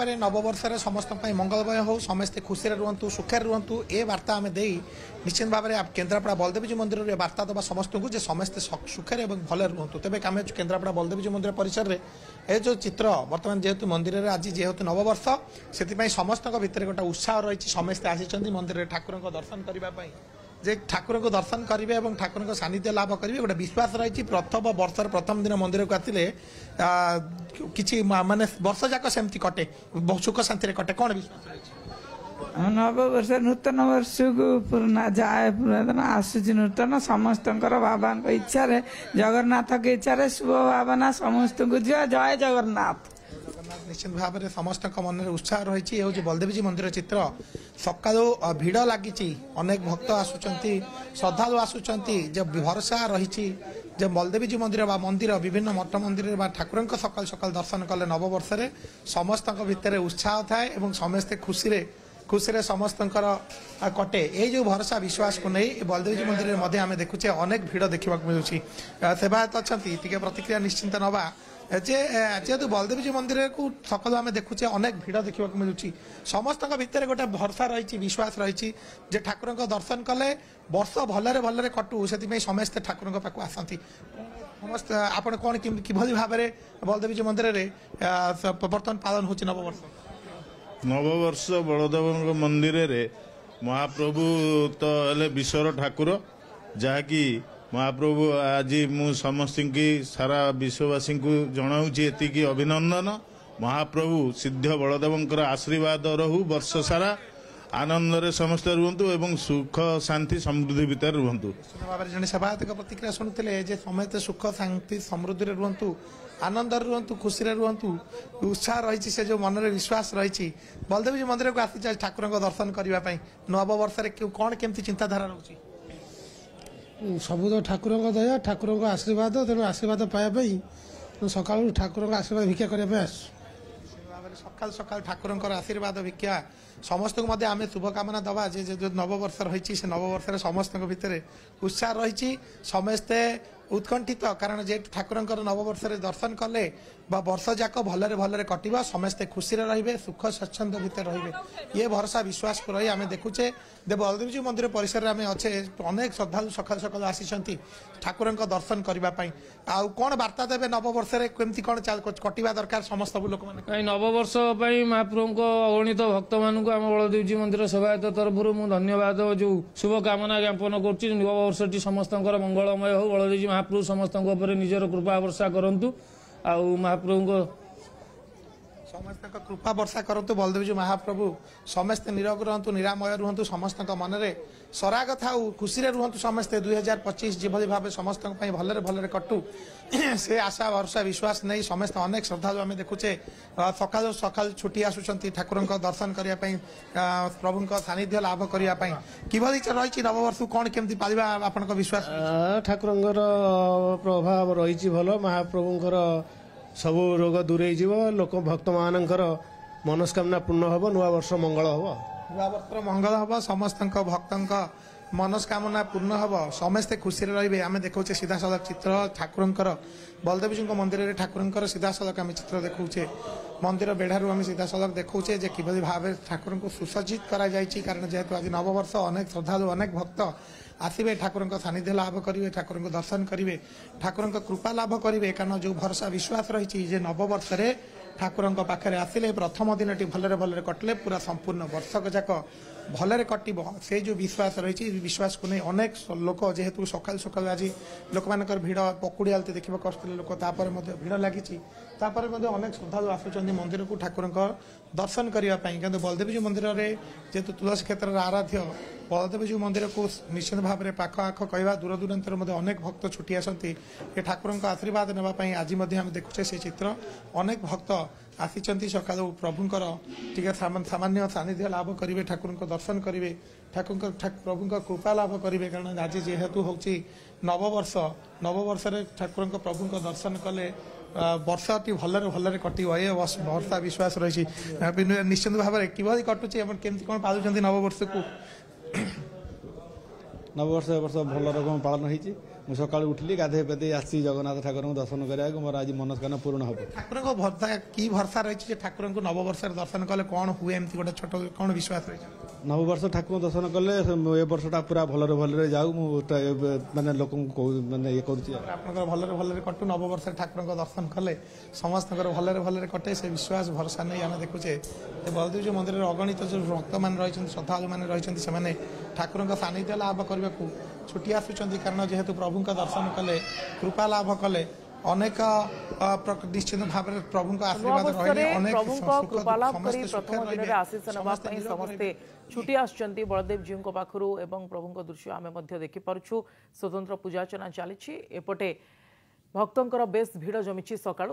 भाव में नववर्ष समस्त मंगलमय हो समस्ते खुशी रुहतु सुखे रुहतु ए वार्ता आम दे निश्चित भाव में केन्द्रापड़ा बलदेवजी मंदिर में वार्ता देवा समस्त को समस्ते सुखे और भले रुहतु तेज आम केन्द्रापड़ा बलदेवजी मंदिर परिसर में ये जो चित्र बर्तमान जेहेतु मंदिर में आज जेहेतु नववर्ष से समस्त भितर गोटे उत्साह रही समस्ते आसी मंदिर में ठाकुर को दर्शन करने जे ठाकुर को दर्शन करेंगे और ठाकुर को सानिध्य लाभ करेंगे गोटे विश्वास रही प्रथम वर्षर प्रथम दिन मंदिर को आते कि माने वर्ष जाक सेमती कटे सुख शांति कटे कौन विश्वास रही नववर्ष नूतन वर्ष को पुराना जाए पुरातन आसूची नूतन समस्त बाबा इच्छा जगन्नाथ की इच्छा शुभ भावना समस्त को जय जगन्नाथ निश्चित भाव में समस्त मन में उत्साह रही हूँ बलदेवजी मंदिर चित्र सका भिड़ लगी अनेक भक्त आसुंच श्रद्धालु आसुंच भरोसा रही बलदेवजी मंदिर मंदिर विभिन्न मठ मंदिर ठाकुर सकाल सकाल दर्शन कले नववर्ष समस्त भितर उत्साह थाए समस्ते खुशी समस्त कटे ये जो भरोसा विश्वास को नहीं बलदेवजी मंदिर में आम देखुचे अनेक भिड़ देखा मिलूँ सेवायत अच्छा प्रतिक्रिया निश्चिंत नवा जेहेतु बलदेवजी मंदिर को सकाल आम देखुचे अनेक भिड़ देखा मिलूँ समस्त भितर गोटे भरोसा रही विश्वास रही ठाकुर दर्शन कले वर्ष भलरे भलरे कटू से समस्ते ठाकुर पाक आसती समस्त आप कौन कि भाव में बलदेवजी मंदिर में बर्तमान पालन हो नववर्ष बलदेव मंदिर रे महाप्रभु तो विश्वर ठाकुर जहाँकि महाप्रभु आज मु समस्त की सारा विश्ववासी को जनाऊँगी एतिकी अभिनंदन महाप्रभु सिद्ध बलदेव आशीर्वाद रहू वर्ष सारा आनंद रे समस्त रुहतु एवं सुख शांति समृद्धि भितर रुहतु जन सेवायत प्रतिक्रिया शुणुते समस्त सुख शांति समृद्धि रुहतु आनंद रुहतु खुशी रुहतु उत्साह रही से जो मन में विश्वास रही बलदेवजी मंदिर को आसी ठाकुर को दर्शन करने नववर्ष कौन केमती चिंताधारा रोचे सब तो ठाकुर दया ठाकुर आशीर्वाद तेणु आशीर्वाद पाइबाई सका ठाकुर आशीर्वाद भिक्षा करने सकाल सकाल ठाकुर आशीर्वाद भिक्षा समस्त को आम शुभकामना दवा जो नववर्ष रही से नववर्ष समस्त भितर उत्साह रही समस्ते उत्कंठित कारण जे ठाकुर नववर्ष दर्शन कले वर्ष जाक भलरे भलरे कटिबा समस्ते खुशी रे सुख स्वच्छंद भितर रे ये भरोसा विश्वास को रही आम देखुचे बलदेवजी मंदिर परिसर में अच्छे अनेक श्रद्धालु सकाल सकाल आसी ठाकुर दर्शन करने आउ कौन वार्ता देवे नववर्ष केमती कौन कटिबा दरकार समस्त लोक मैंने नववर्ष महाप्रभु को अगणित भक्त मान आम बलदेवजी मंदिर सेवायत तरफ मुझे धन्यवाद जो शुभकामना ज्ञापन कर नववर्ष समस्त मंगलमय हो बलदेवजी महाप्रभु समस्त निजर कृपा वर्षा करंतु आउ महाप्रभु को समस्त कृपा वर्षा करंतु बलदेवजी महाप्रभु समस्ते निरोग रुहतु निरामय रुहतु समस्त मन में सराग था खुशी रुहतु समस्ते 2025 जिभली भाव समस्त भलरे भलरे कटू से आशा भरोसा विश्वास नहीं समस्त अनेक श्रद्धालु आम देखुचे सकाल सकाल छुट्टी आसुंच ठाकुर दर्शन करने प्रभु सानिध्य लाभ करने किभली रही नववर्ष कौन केमती पालिबा आपन विश्वास ठाकुर प्रभाव रही भल महाप्रभुंर सब रोग दूरे लोक भक्त मानकर मनस्कामना पूर्ण हम नुआ वर्ष मंगल हम नुआ वर्ष मंगल हम समस्त भक्त मनस्कामना पूर्ण हम समस्ते खुशी रे आम देखा सीधा सड़क चित्र ठाकुर बलदेवजी मंदिर में ठाकुर सीधा सड़क आम चित्र देखा मंदिर बेढ़ारू आम सीधा सड़क देखा कि भाव ठाकुर को सुसज्जित कारण जेहेतु आज नववर्ष अनेक श्रद्धालु अनेक भक्त आसवे ठाकुर सानिध्य लाभ करेंगे ठाकुर दर्शन करेंगे ठाकुर कृपा लाभ करेंगे कारण जो भरोसा विश्वास रही नववर्ष ठाकुर पाखे आसिले प्रथम दिन भलरे भलरे कटले पूरा संपूर्ण वर्षक जाक भलरे कट से जो विश्वास रही विश्वास को नहीं अनेक लोक जेहेतु सकाल सकाल आज लोक मान भिड़ पकुड़ी आलती देखा कर लोक भिड़ लगी अनेक श्रद्धालु आसुँच मंदिर को ठाकुर दर्शन करने बलदेवजी मंदिर में जेहेतु तुलसी क्षेत्र आराध्य बलदेवजी मंदिर को निश्चित भाव में पाख आख कह दूर दूरांतर अनेक भक्त छुट्टी आसती ठाकुर आशीर्वाद नापी आज देखुचे से चित्र अनेक भक्त आसी सका प्रभुंर टी सामान्य सानिध्य लाभ करेंगे ठाकुर दर्शन करेंगे ठाकुर प्रभु कृपा लाभ करेंगे कारण आज जेहेतु हूँ नववर्ष नववर्ष ठाकुर प्रभु दर्शन कले वर्षटी भलरे भलरे कट ये भरोसा विश्वास रही निश्चित भाव में किभली कटुचे केमती कौन पालुं नववर्ष को नववर्ष वर्ष भल रकम पालन होती ମୁଁ ସକାଳୁ ଉଠିଲି ଗାଧୋଇ ପାଧେଇ ଆସିଛି ଜଗନ୍ନାଥ ଠାକୁରଙ୍କୁ ଦର୍ଶନ କରିବାକୁ ମୋର ଆଜି ମନସ୍କାମନା ପୂରଣ ହେବ। ଠାକୁରଙ୍କ ଭରସା କି ଭରସା ରହିଛି ଯେ ଠାକୁରଙ୍କୁ ନବବର୍ଷରେ ଦର୍ଶନ କଲେ କଣ ହୁଏ ଏମିତି ଗୋଟେ ଛୋଟ କଣ ବିଶ୍ୱାସ ରହିଛି? ନବବର୍ଷ ଠାକୁରଙ୍କୁ ଦର୍ଶନ କଲେ ଏ ବର୍ଷଟା ପୁରା ଭଲରେ ଯାଉ ମୁଁ ମାନେ ଲୋକଙ୍କୁ ମାନେ ଇଏ କରୁଛି। ଆପଣଙ୍କର ଭଲରେ କଟୁ ନବବର୍ଷରେ ଠାକୁରଙ୍କ ଦର୍ଶନ କଲେ ସମସ୍ତଙ୍କର ଭଲରେ କଟେ ସେ ବିଶ୍ୱାସ ଭରସା ନେଇ ଆମେ ଦେଖୁଛେ ବଳଦେବଜୀଉ ମନ୍ଦିରରେ ଅଗଣିତ ଯେଉଁ ଭକ୍ତମାନେ ରହିଛନ୍ତି ଶ୍ରଦ୍ଧାଳୁମାନେ ରହିଛନ୍ତି ସେମାନେ ଠାକୁରଙ୍କ ସାନ୍ନିଧ୍ୟ ଲାଭ କରିବାକୁ ଛୁଟି ଆସୁଛନ୍ତି କାରଣ ଯେହେତୁ ପ୍ରଭୁଙ୍କ ଦର୍ଶନ କଲେ କୃପା ଲାଭ କଲେ ଅନେକ ନିଶ୍ଚିତ ଭାବରେ ପ୍ରଭୁଙ୍କ ଆଶୀର୍ବାଦ ରହିଲେ ଅନେକ ପ୍ରଭୁଙ୍କ କୃପାଲାଭ କରି ପ୍ରଥମ ଦିନରେ ଆଶୀଷ ନେବା ପାଇଁ ସମସ୍ତେ ଛୁଟି ଆସୁଛନ୍ତି ବଳଦେବଜୀଙ୍କ ପାଖରୁ ଏବଂ ପ୍ରଭୁଙ୍କ ଦୃଶ୍ୟ ଆମେ ମଧ୍ୟ ଦେଖିପାରୁଛୁ। ସ୍ୱତନ୍ତ୍ର ପୂଜାର୍ଚ୍ଚନା ଚାଲିଛି ଏପଟେ ଭକ୍ତଙ୍କର ବେଶ ଭିଡ଼ ଜମିଛି ସକାଳୁ।